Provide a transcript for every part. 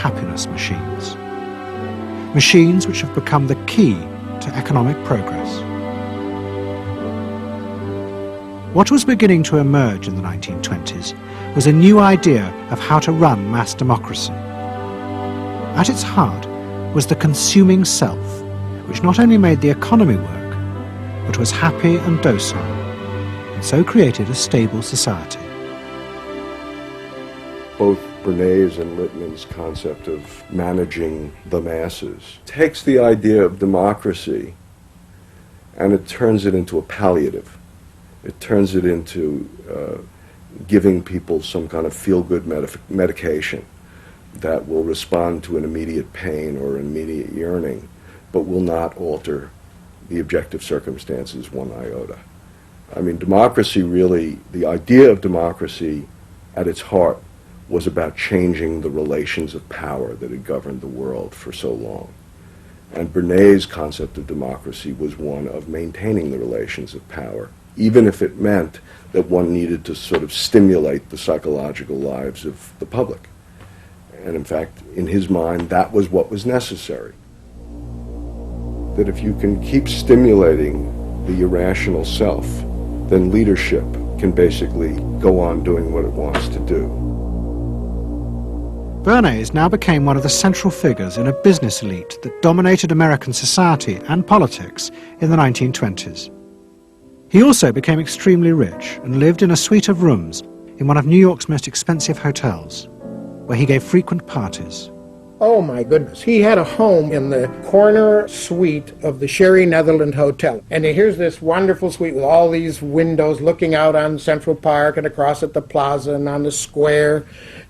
happiness machines. Machines which have become the key to economic progress. What was beginning to emerge in the 1920s was a new idea of how to run mass democracy. At its heart was the consuming self, which not only made the economy work, but was happy and docile, and so created a stable society. Both Bernays and Littman's concept of managing the masses takes the idea of democracy and it turns it into a palliative. It turns it into giving people some kind of feel-good medication that will respond to an immediate pain or an immediate yearning, but will not alter the objective circumstances one iota. I mean, democracy really, the idea of democracy at its heart was about changing the relations of power that had governed the world for so long. And Bernays' concept of democracy was one of maintaining the relations of power, even if it meant that one needed to sort of stimulate the psychological lives of the public. And in fact, in his mind, that was what was necessary. That if you can keep stimulating the irrational self, then leadership can basically go on doing what it wants to do. Bernays now became one of the central figures in a business elite that dominated American society and politics in the 1920s. He also became extremely rich and lived in a suite of rooms in one of New York's most expensive hotels, where he gave frequent parties. Oh my goodness, he had a home in the corner suite of the Sherry Netherland Hotel. And here's this wonderful suite with all these windows looking out on Central Park and across at the plaza and on the square.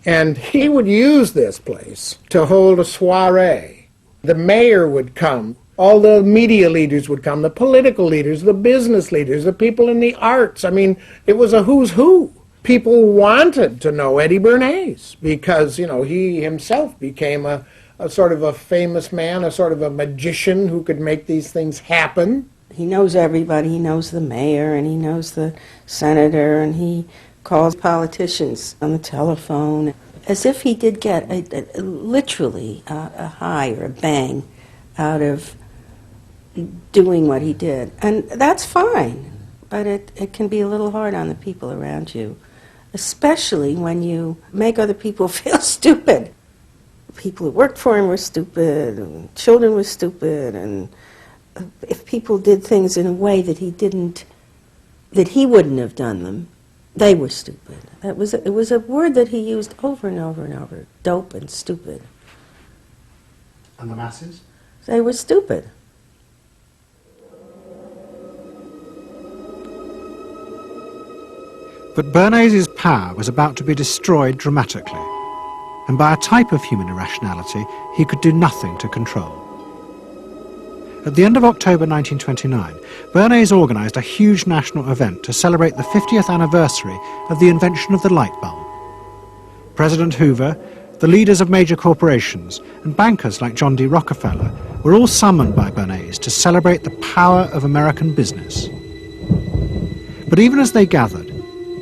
And he would use this place to hold a soiree. The mayor would come, all the media leaders would come, the political leaders, the business leaders, the people in the arts. I mean, it was a who's who. People wanted to know Eddie Bernays because, you know, he himself became a sort of a famous man, a sort of a magician who could make these things happen. He knows everybody. He knows the mayor and he knows the senator and he calls politicians on the telephone as if he did get literally a high or a bang out of doing what he did. And that's fine, but it can be a little hard on the people around you, especially when you make other people feel stupid. People who worked for him were stupid, and children were stupid, and if people did things in a way that he wouldn't have done them, they were stupid. It was a word that he used over and over and over, dope and stupid. And the masses? They were stupid. But Bernays' power was about to be destroyed dramatically, and by a type of human irrationality he could do nothing to control. At the end of October 1929, Bernays organised a huge national event to celebrate the 50th anniversary of the invention of the light bulb. President Hoover, the leaders of major corporations, and bankers like John D. Rockefeller were all summoned by Bernays to celebrate the power of American business. But even as they gathered,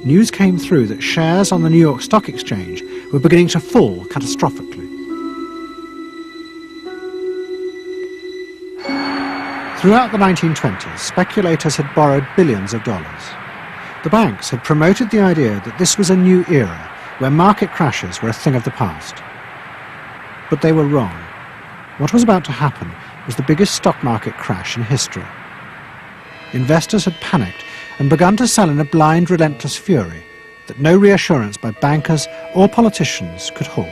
news came through that shares on the New York Stock Exchange were beginning to fall catastrophically. Throughout the 1920s, speculators had borrowed billions of dollars. The banks had promoted the idea that this was a new era where market crashes were a thing of the past. But they were wrong. What was about to happen was the biggest stock market crash in history. Investors had panicked and begun to sell in a blind, relentless fury that no reassurance by bankers or politicians could halt.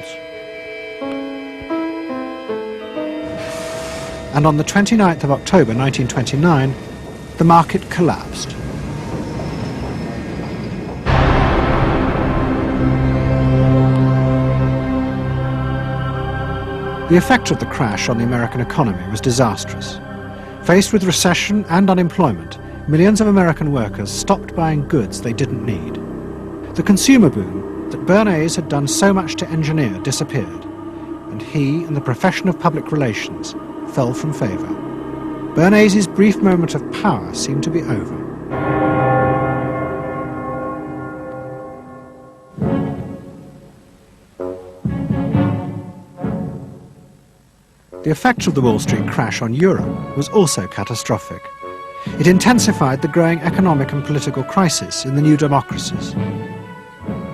And on the 29th of October 1929, the market collapsed. The effect of the crash on the American economy was disastrous. Faced with recession and unemployment, millions of American workers stopped buying goods they didn't need. The consumer boom that Bernays had done so much to engineer disappeared, and he and the profession of public relations fell from favour. Bernays' brief moment of power seemed to be over. The effect of the Wall Street crash on Europe was also catastrophic. It intensified the growing economic and political crisis in the new democracies.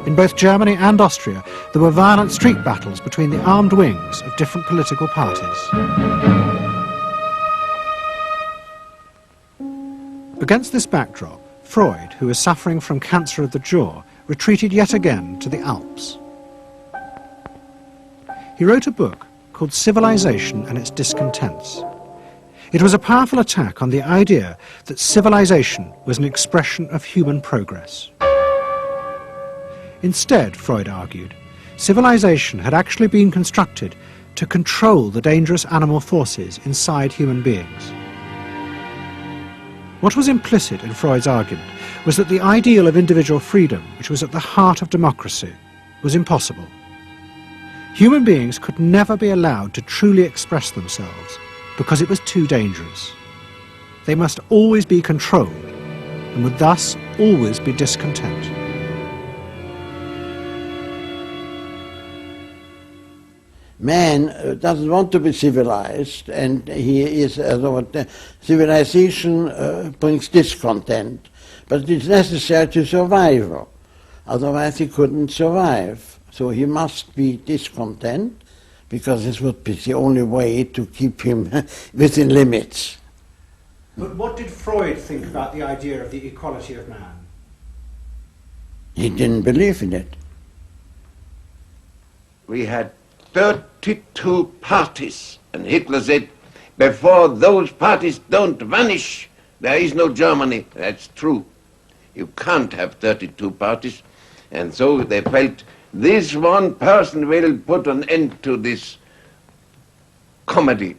In both Germany and Austria, there were violent street battles between the armed wings of different political parties. Against this backdrop, Freud, who was suffering from cancer of the jaw, retreated yet again to the Alps. He wrote a book called Civilization and Its Discontents. It was a powerful attack on the idea that civilization was an expression of human progress. Instead, Freud argued, civilization had actually been constructed to control the dangerous animal forces inside human beings. What was implicit in Freud's argument was that the ideal of individual freedom, which was at the heart of democracy, was impossible. Human beings could never be allowed to truly express themselves because it was too dangerous. They must always be controlled and would thus always be discontent. Man doesn't want to be civilized, and he is civilization brings discontent, but it's necessary to survival. Otherwise he couldn't survive. So he must be discontent, because this would be the only way to keep him within limits. But what did Freud think about the idea of the equality of man? He didn't believe in it. We had 32 parties, and Hitler said, before those parties don't vanish, there is no Germany. That's true. You can't have 32 parties, and so they felt this one person will put an end to this comedy.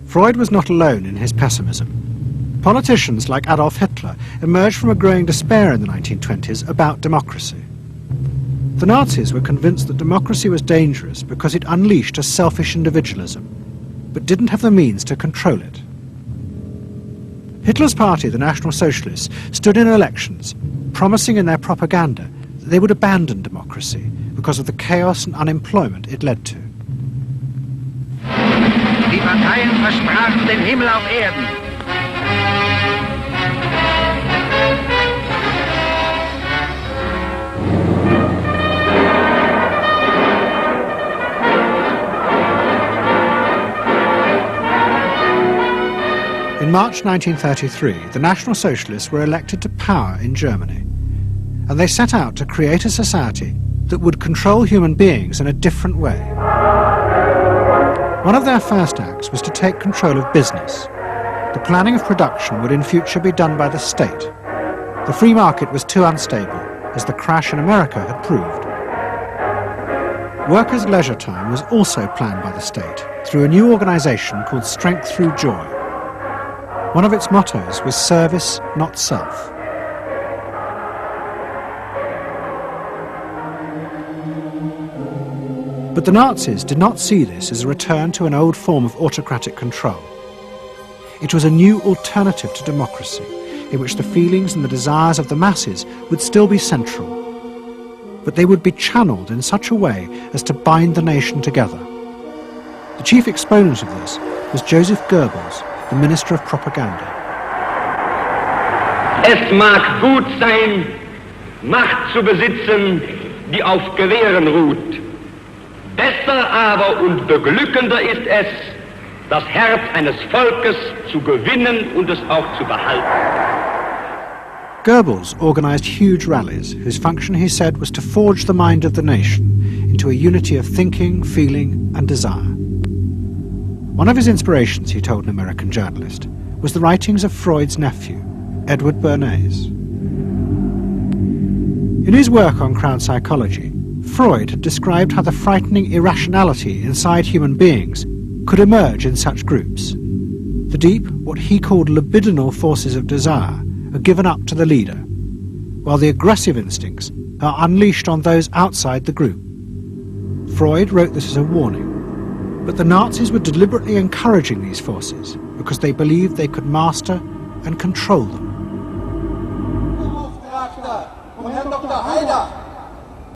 Freud was not alone in his pessimism. Politicians like Adolf Hitler emerged from a growing despair in the 1920s about democracy. The Nazis were convinced that democracy was dangerous because it unleashed a selfish individualism, but didn't have the means to control it. Hitler's party, the National Socialists, stood in elections, promising in their propaganda that they would abandon democracy because of the chaos and unemployment it led to. Die Parteien versprachen den Himmel auf Erden. In March 1933, the National Socialists were elected to power in Germany, and they set out to create a society that would control human beings in a different way. One of their first acts was to take control of business. The planning of production would in future be done by the state. The free market was too unstable, as the crash in America had proved. Workers' leisure time was also planned by the state through a new organization called Strength Through Joy. One of its mottos was service, not self. But the Nazis did not see this as a return to an old form of autocratic control. It was a new alternative to democracy, in which the feelings and the desires of the masses would still be central, but they would be channeled in such a way as to bind the nation together. The chief exponent of this was Joseph Goebbels, the Minister of Propaganda. Es mag gut sein, Macht zu besitzen, die auf Gewehren ruht. Besser aber und beglückender ist es, das Herz eines Volkes zu gewinnen und es auch zu behalten. Goebbels organized huge rallies whose function, he said, was to forge the mind of the nation into a unity of thinking, feeling and desire. One of his inspirations, he told an American journalist, was the writings of Freud's nephew, Edward Bernays. In his work on crowd psychology, Freud had described how the frightening irrationality inside human beings could emerge in such groups. The deep, what he called libidinal forces of desire, are given up to the leader, while the aggressive instincts are unleashed on those outside the group. Freud wrote this as a warning, but the Nazis were deliberately encouraging these forces because they believed they could master and control them.